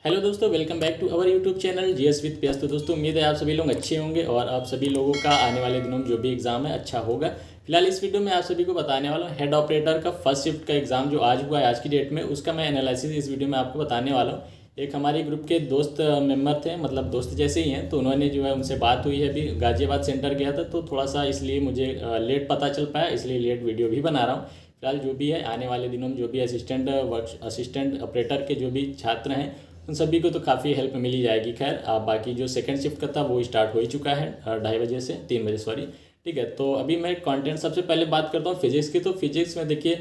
Hello दोस्तों, welcome back to our YouTube channel GS with pace. तो दोस्तों उम्मीद है आप सभी लोग अच्छे होंगे और आप सभी लोगों का आने वाले दिनों में जो भी एग्ज़ाम है अच्छा होगा। फिलहाल इस वीडियो में आप सभी को बताने वाला हूँ हेड ऑपरेटर का फर्स्ट शिफ्ट का एग्ज़ाम जो आज हुआ है, आज की डेट में, उसका मैं एनालिसिस इस वीडियो में आपको बताने वाला हूँ। एक हमारे ग्रुप के दोस्त मेंबर थे, मतलब दोस्त जैसे ही हैं, तो उन्होंने जो है उनसे बात हुई है, अभी गाज़ियाबाद सेंटर गया था तो थोड़ा सा इसलिए मुझे लेट पता चल पाया, इसलिए लेट वीडियो भी बना रहा हूँ। फिलहाल जो भी है आने वाले दिनों में जो भी असिस्टेंट ऑपरेटर के जो भी छात्र हैं उन सभी को तो काफ़ी हेल्प मिल ही जाएगी। खैर बाकी जो सेकंड शिफ्ट का था वो स्टार्ट हो ही चुका है 2:30 से 3 बजे, सॉरी। ठीक है, तो अभी मैं कंटेंट सबसे पहले बात करता हूँ फिजिक्स की। तो फिजिक्स में देखिए,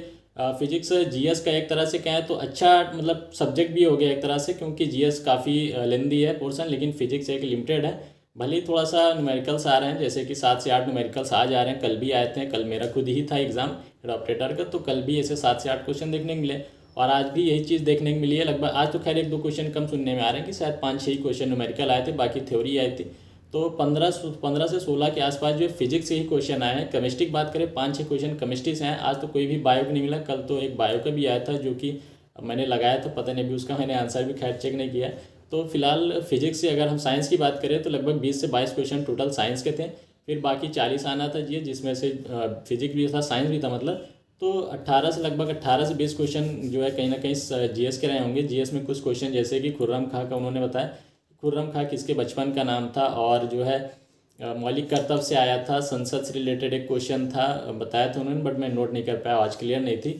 फिजिक्स जीएस का एक तरह से कहें तो अच्छा मतलब सब्जेक्ट भी हो गया एक तरह से, क्योंकि जीएस काफ़ी लेंदी है पोर्सन, लेकिन फिजिक्स एक लिमिटेड है। भले ही थोड़ा सा न्यूमेरिकल्स आ रहे हैं, जैसे कि 7 से 8 न्यूमेरिकल्स आ जा रहे हैं, कल भी आए थे। कल मेरा खुद ही था एग्ज़ाम ऑपरेटर का, तो कल भी ऐसे 7 से 8 क्वेश्चन देखने को मिले और आज भी यही चीज़ देखने को मिली है लगभग। आज तो खैर 1-2 क्वेश्चन कम सुनने में आ रहे हैं कि शायद 5-6 ही क्वेश्चन न्यूमेरिकल आए थे, बाकी थ्योरी आई थी। तो 15 से 16 के आसपास जो फिजिक्स से ही क्वेश्चन आए हैं। केमिस्ट्री की बात करें 5-6 क्वेश्चन केमिस्ट्री से हैं। आज तो कोई भी बायो का नहीं मिला, कल तो एक बायो का भी आया था जो कि मैंने लगाया था, पता नहीं अभी उसका मैंने आंसर भी खैर चेक नहीं किया। तो फिलहाल फिजिक्स से अगर हम साइंस की बात करें तो लगभग 20 से 22 क्वेश्चन टोटल साइंस के थे, फिर बाकी 40 आना था जी, जिसमें से फिजिक्स भी था, साइंस भी था मतलब। तो 18 से 20 क्वेश्चन जो है कहीं ना कहीं जीएस के रहे होंगे। जीएस में कुछ क्वेश्चन जैसे कि खुर्रम खां का उन्होंने बताया, खुर्रम खां किसके बचपन का नाम था, और जो है मौलिक कर्तव्य से आया था, संसद से रिलेटेड एक क्वेश्चन था, बताया था उन्होंने, बट मैं नोट नहीं कर पाया, आज क्लियर नहीं थी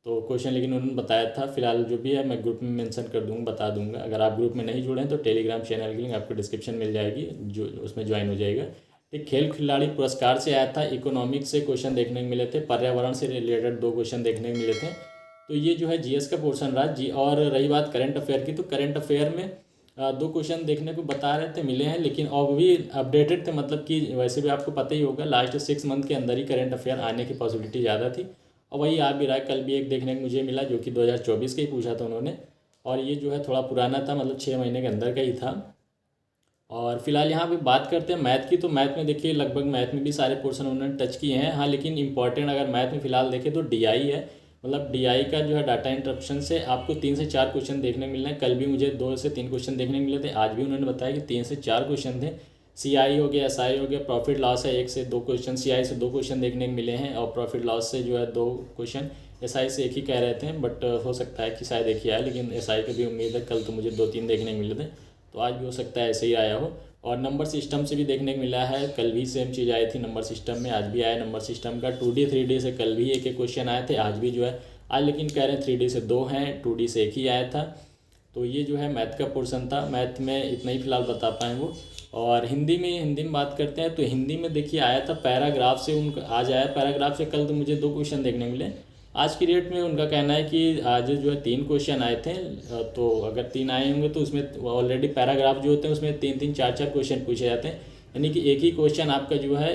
तो क्वेश्चन, लेकिन उन्होंने बताया था। फिलहाल जो भी है मैं ग्रुप में मेंशन कर दूँगा, बता दूंगा। अगर आप ग्रुप में नहीं जुड़े हैं तो टेलीग्राम चैनल की लिंक आपको डिस्क्रिप्शन मिल जाएगी, जो उसमें ज्वाइन हो जाएगा। एक खेल खिलाड़ी पुरस्कार से आया था, इकोनॉमिक्स से क्वेश्चन देखने को मिले थे, पर्यावरण से रिलेटेड 2 क्वेश्चन देखने को मिले थे। तो ये जो है जीएस का पोर्शन रहा जी। और रही बात करंट अफेयर की, तो करंट अफेयर में 2 क्वेश्चन देखने को बता रहे थे, मिले हैं, लेकिन और भी अपडेटेड थे, मतलब कि वैसे भी आपको पता ही होगा लास्ट 6 मंथ के अंदर ही करंट अफेयर आने की पॉसिबिलिटी ज़्यादा थी, और वही आ भी रहा है। कल भी एक देखने को मुझे मिला जो कि 2024 का ही पूछा था उन्होंने, और ये जो है थोड़ा पुराना था, मतलब 6 महीने के अंदर का ही था। और फिलहाल यहाँ पे बात करते हैं मैथ की। तो मैथ में देखिए लगभग मैथ में भी सारे पोर्शन उन्होंने टच किए हैं। हाँ, लेकिन इंपॉर्टेंट अगर मैथ में फिलहाल देखें तो डीआई है, मतलब डीआई का जो है डाटा इंटरप्शन से आपको 3 से 4 क्वेश्चन देखने को मिल रहे हैं। कल भी मुझे 2 से 3 क्वेश्चन देखने को मिले थे, आज भी उन्होंने बताया कि 3 से 4 क्वेश्चन थे। सीआई हो गया, एसआई हो गया, प्रॉफिट लॉस है 1 से 2 क्वेश्चन, सीआई से 2 क्वेश्चन देखने को मिले हैं, और प्रॉफिट लॉस से जो है 2 क्वेश्चन, एसआई से 1 ही कह रहे थे, बट हो सकता है कि शायद 1 ही आया, लेकिन एसआई की भी उम्मीद है। कल तो मुझे 2-3 देखने को मिले थे, तो आज भी हो सकता है ऐसे ही आया हो। और नंबर सिस्टम से भी देखने को मिला है, कल भी सेम चीज़ आई थी नंबर सिस्टम में, आज भी आया नंबर सिस्टम का। 2D 3D से कल भी 1-1 क्वेश्चन आए थे, आज भी जो है, आज लेकिन कह रहे हैं 3D से 2 हैं, 2D से 1 ही आया था। तो ये जो है मैथ का पोर्शन था। मैथ में इतना ही फिलहाल बता पाए वो। और हिंदी में बात करते हैं तो हिंदी में देखिए आया था पैराग्राफ से, उनका आज आया पैराग्राफ से। कल तो मुझे 2 क्वेश्चन देखने मिले। आज की डेट में उनका कहना है कि आज जो है 3 क्वेश्चन आए थे, तो अगर 3 आए होंगे तो उसमें ऑलरेडी पैराग्राफ जो होते हैं उसमें 3-3 4-4 क्वेश्चन पूछे जाते हैं, यानी कि एक ही क्वेश्चन आपका जो है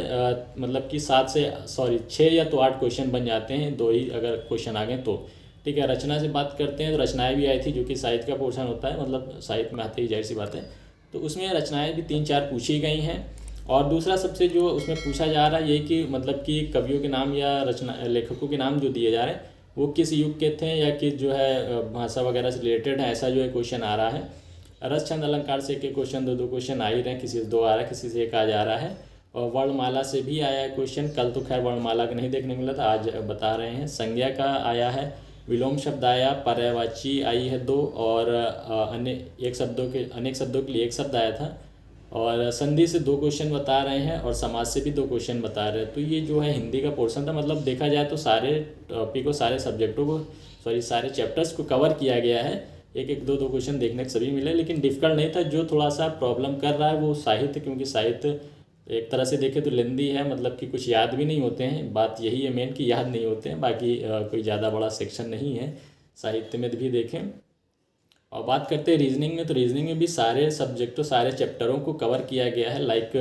मतलब कि 6 या तो 8 क्वेश्चन बन जाते हैं, 2 ही अगर क्वेश्चन आ गए तो। ठीक है, रचना से बात करते हैं तो रचनाएँ भी आई थी, जो कि साहित्य का पोर्शन होता है, मतलब साहित्य में आते ही जाहिर सी बात है। तो उसमें रचनाएँ भी 3-4 पूछी गई हैं। और दूसरा सबसे जो उसमें पूछा जा रहा है ये कि मतलब कि कवियों के नाम या रचना लेखकों के नाम जो दिए जा रहे हैं वो किस युग के थे, या किस जो है भाषा वगैरह से रिलेटेड है, ऐसा जो है क्वेश्चन आ रहा है। रस छंद अलंकार से के क्वेश्चन 2-2 क्वेश्चन आ ही रहे हैं, किसी से 2 आ रहा है, किसी से 1 आ जा रहा है। और वर्णमाला से भी आया है क्वेश्चन, कल तो खैर वर्णमाला का नहीं देखने को मिला था, आज बता रहे हैं। संज्ञा का आया है, विलोम शब्द आया, पर्यायवाची आई है 2, और अनेक शब्दों के लिए 1 शब्द आया था। और संधि से 2 क्वेश्चन बता रहे हैं, और समाज से भी 2 क्वेश्चन बता रहे हैं। तो ये जो है हिंदी का पोर्शन था, मतलब देखा जाए तो सारे टॉपिक सारे सब्जेक्टों को, सॉरी सारे चैप्टर्स को कवर किया गया है। 1-1 2-2 क्वेश्चन देखने को सभी मिले, लेकिन डिफ़िकल्ट नहीं था। जो थोड़ा सा प्रॉब्लम कर रहा है वो साहित्य, क्योंकि साहित्य एक तरह से देखें तो लेंदी है, मतलब कि कुछ याद भी नहीं होते हैं। बात यही है मेन कि याद नहीं होते हैं, बाकी कोई ज़्यादा बड़ा सेक्शन नहीं है साहित्य में भी देखें। और बात करते हैं रीजनिंग में, तो रीजनिंग में भी सारे सब्जेक्टों सारे चैप्टरों को कवर किया गया है। लाइक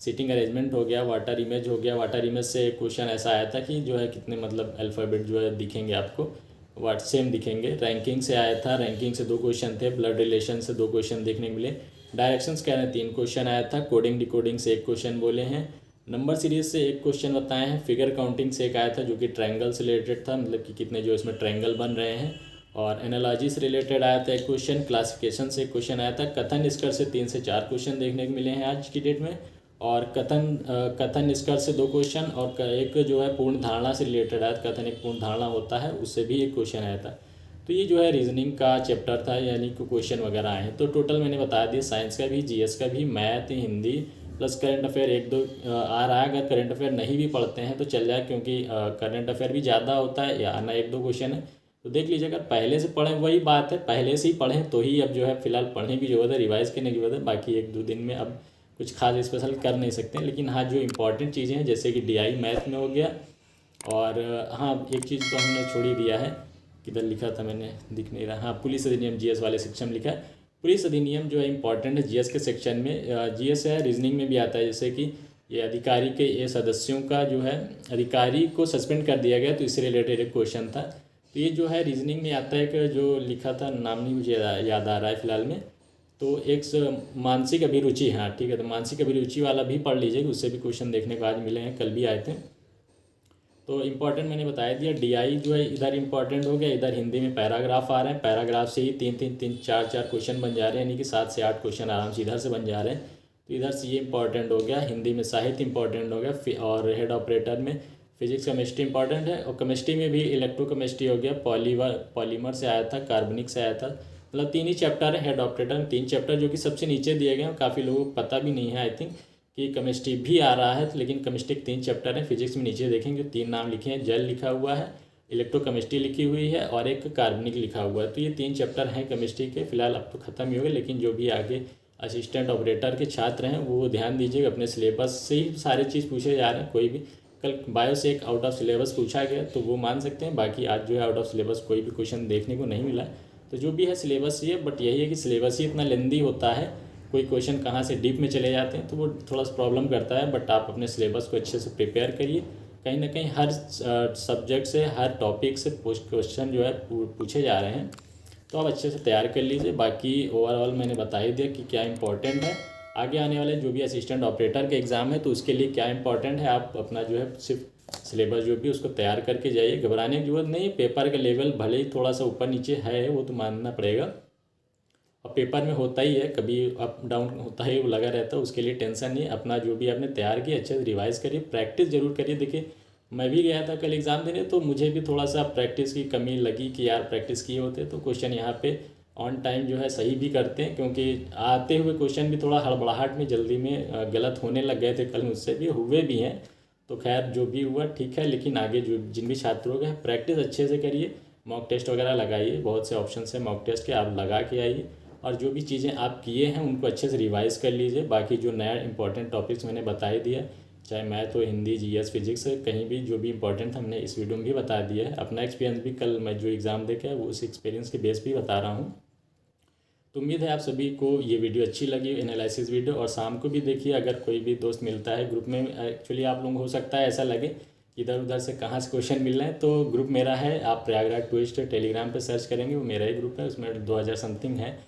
सीटिंग अरेंजमेंट हो गया, वाटर इमेज हो गया। वाटर इमेज से क्वेश्चन ऐसा आया था कि जो है कितने मतलब अल्फ़ाबेट जो है दिखेंगे आपको, वाट सेम दिखेंगे। रैंकिंग से आया था, रैंकिंग से 2 क्वेश्चन थे। ब्लड रिलेशन से 2 क्वेश्चन देखने को मिले। डायरेक्शंस कह रहे हैं 3 क्वेश्चन आया था। कोडिंग डिकोडिंग से 1 क्वेश्चन बोले हैं। नंबर सीरीज से 1 क्वेश्चन बताए हैं। फिगर काउंटिंग से 1 आया था जो कि ट्रायंगल से रिलेटेड था, मतलब कि कितने जो इसमें ट्रायंगल बन रहे हैं। और एनालॉजी से रिलेटेड आया था एक क्वेश्चन, क्लासिफिकेशन से एक क्वेश्चन आया था, कथन निष्कर्ष से 3 से 4 क्वेश्चन देखने को मिले हैं आज की डेट में, और कथन निष्कर्ष से 2 क्वेश्चन, और एक जो है पूर्ण धारणा से रिलेटेड आया था, कथन एक पूर्ण धारणा होता है, उससे भी एक क्वेश्चन आया था। तो ये जो है रीजनिंग का चैप्टर था, यानी कि क्वेश्चन वगैरह आए हैं। तो टोटल मैंने बता दिया, साइंस का भी, जीएस का भी, math, Hindi plus current affair 1-2 आ रहा है। अगर करंट अफेयर नहीं भी पढ़ते हैं तो चल जाए, क्योंकि करंट अफेयर भी ज़्यादा होता है या आना 1-2 क्वेश्चन है। तो देख लीजिए, अगर पहले से पढ़ें, वही बात है, पहले से ही पढ़ें तो ही अब जो है फिलहाल पढ़ने की ज़रूरत है, रिवाइज़ करने की ज़रूरत है। बाकी 1-2 दिन में अब कुछ खास स्पेशल कर नहीं सकते, लेकिन हाँ जो इंपॉर्टेंट चीज़ें हैं जैसे कि डीआई मैथ में हो गया, और हाँ एक चीज़ तो हमने छोड़ ही दिया है, किधर लिखा था मैंने, दिख नहीं रहा, हाँ पुलिस अधिनियम जीएस वाले सेक्शन में लिखा है। पुलिस अधिनियम जो है इंपॉर्टेंट है जीएस के सेक्शन में, जीएस है रीजनिंग में भी आता है। जैसे कि ये अधिकारी के ये सदस्यों का जो है, अधिकारी को सस्पेंड कर दिया गया, तो इससे रिलेटेड एक क्वेश्चन था। तो ये जो है रीजनिंग में आता है, कि जो लिखा था नाम नहीं मुझे याद आ रहा है फिलहाल में, तो एक मानसिक अभिरुचि, हाँ ठीक है, तो मानसिक अभिरुचि वाला भी पढ़ लीजिए, उससे भी क्वेश्चन देखने को आज मिले हैं, कल भी आए थे। तो इम्पॉर्टेंट मैंने बताया दिया। डीआई जो है इधर इम्पॉर्टेंट हो गया, इधर हिंदी में पैराग्राफ आ रहे हैं, पैराग्राफ से ही 3-4 क्वेश्चन बन जा रहे हैं, यानी कि 7 से 8 क्वेश्चन आराम से इधर से बन जा रहे हैं। तो इधर से ये इंपॉर्टेंट हो गया, हिंदी में साहित्य इंपॉर्टेंट हो गया, और हेड ऑपरेटर में फिजिक्स केमिस्ट्री इंपॉर्टेंट है, और केमिस्ट्री में भी इलेक्ट्रोकेमिस्ट्री हो गया, पॉलीमर से आया था, कार्बनिक से आया था। मतलब 3 ही चैप्टर है हेड ऑपरेटर में, 3 चैप्टर जो कि सबसे नीचे दिए गए हैं, काफ़ी लोगों को पता भी नहीं है आई थिंक कि केमिस्ट्री भी आ रहा है, तो लेकिन केमिस्ट्री के 3 चैप्टर हैं। फिजिक्स में नीचे देखेंगे 3 नाम लिखे हैं, जल लिखा हुआ है, इलेक्ट्रोकेमिस्ट्री लिखी हुई है, और एक कार्बनिक लिखा हुआ है। तो ये 3 चैप्टर हैं केमिस्ट्री के, फिलहाल अब तो ख़त्म ही हो गए, लेकिन जो भी आगे असिस्टेंट ऑपरेटर के छात्र हैं वो ध्यान दीजिएगा, अपने सिलेबस से ही सारे चीज़ पूछे जा रहे हैं। कोई भी कल बायो से एक आउट ऑफ सिलेबस पूछा गया तो वो मान सकते हैं, बाकी आज जो है आउट ऑफ सिलेबस कोई भी क्वेश्चन देखने को नहीं मिला। तो जो भी है सिलेबस ही है, बट यही है कि सिलेबस ही इतना लेंदी होता है, कोई क्वेश्चन कहाँ से डीप में चले जाते हैं, तो वो थोड़ा सा प्रॉब्लम करता है। बट आप अपने सिलेबस को अच्छे से प्रिपेयर करिए, कहीं ना कहीं हर सब्जेक्ट से, हर टॉपिक से क्वेश्चन जो है पूछे जा रहे हैं, तो आप अच्छे से तैयार कर लीजिए। बाकी ओवरऑल मैंने बता ही दिया कि क्या इंपॉर्टेंट है, आगे आने वाले जो भी असिस्टेंट ऑपरेटर के एग्ज़ाम है तो उसके लिए क्या इंपॉर्टेंट है। आप अपना जो है सिर्फ सिलेबस जो भी उसको तैयार करके जाइए, घबराने की जरूरत नहीं है। पेपर का लेवल भले ही थोड़ा सा ऊपर नीचे है, वो तो मानना पड़ेगा, और पेपर में होता ही है, कभी अप डाउन होता है, वो लगा रहता है, उसके लिए टेंशन नहीं। अपना जो भी आपने तैयार किया अच्छे से रिवाइज करिए, प्रैक्टिस ज़रूर करिए। देखिए मैं भी गया था कल एग्ज़ाम देने, तो मुझे भी थोड़ा सा प्रैक्टिस की कमी लगी कि यार प्रैक्टिस किए होते तो क्वेश्चन यहाँ पे ऑन टाइम जो है सही भी करते हैं, क्योंकि आते हुए क्वेश्चन भी थोड़ा हड़बड़ाहट में जल्दी में गलत होने लग गए थे, कल मुझसे भी हुए भी हैं। तो खैर जो भी हुआ ठीक है, लेकिन आगे जो जिन भी छात्रों का प्रैक्टिस अच्छे से करिए, मॉक टेस्ट वगैरह लगाइए, बहुत से ऑप्शन है मॉक टेस्ट के, आप लगा के आइए, और जो भी चीज़ें आप किए हैं उनको अच्छे से रिवाइज कर लीजिए। बाकी जो नया इंपॉर्टेंट टॉपिक्स मैंने बता ही दिया, चाहे मैथ हो, हिंदी, जीएस, फिजिक्स, कहीं भी जो भी इंपॉर्टेंट हमने इस वीडियो में भी बता दिया है। अपना एक्सपीरियंस भी कल मैं जो एग्ज़ाम दे के वो उस एक्सपीरियंस के बेस भी बता रहा हूँ। तो उम्मीद है आप सभी को ये वीडियो अच्छी लगी, एनालिसिस वीडियो, और शाम को भी देखिए अगर कोई भी दोस्त मिलता है ग्रुप में। एक्चुअली आप लोगों को हो सकता है ऐसा लगे इधर उधर से कहाँ से क्वेश्चन मिल रहे हैं, तो ग्रुप मेरा है, आप प्रयागराज ट्विस्ट टेलीग्राम पे सर्च करेंगे, वो मेरा ही ग्रुप है, उसमें 2000 समथिंग है।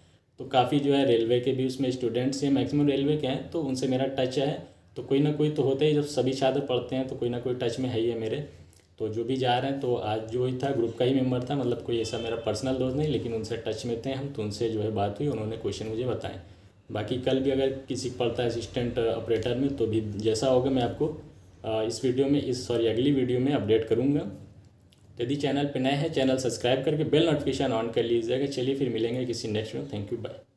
तो काफ़ी जो है रेलवे के भी उसमें स्टूडेंट्स हैं, मैक्सिमम रेलवे के हैं, तो उनसे मेरा टच है। तो कोई ना कोई तो होते ही, जब सभी छात्र पढ़ते हैं तो कोई ना कोई टच में है ही है मेरे। तो जो भी जा रहे हैं, तो आज जो ही था ग्रुप का ही मेंबर था, मतलब कोई ऐसा मेरा पर्सनल दोस्त नहीं, लेकिन उनसे टच में थे हम, तो उनसे जो है बात हुई, उन्होंने क्वेश्चन मुझे बताएं। बाकी कल भी अगर किसी को पढ़ता है असिस्टेंट ऑपरेटर में, तो भी जैसा होगा मैं आपको इस वीडियो में अगली वीडियो में अपडेट करूँगा। यदि चैनल पर नए हैं, चैनल सब्सक्राइब करके बेल नोटिफिकेशन ऑन कर लीजिएगा। चलिए फिर मिलेंगे किसी नेक्स्ट में। Thank you, bye.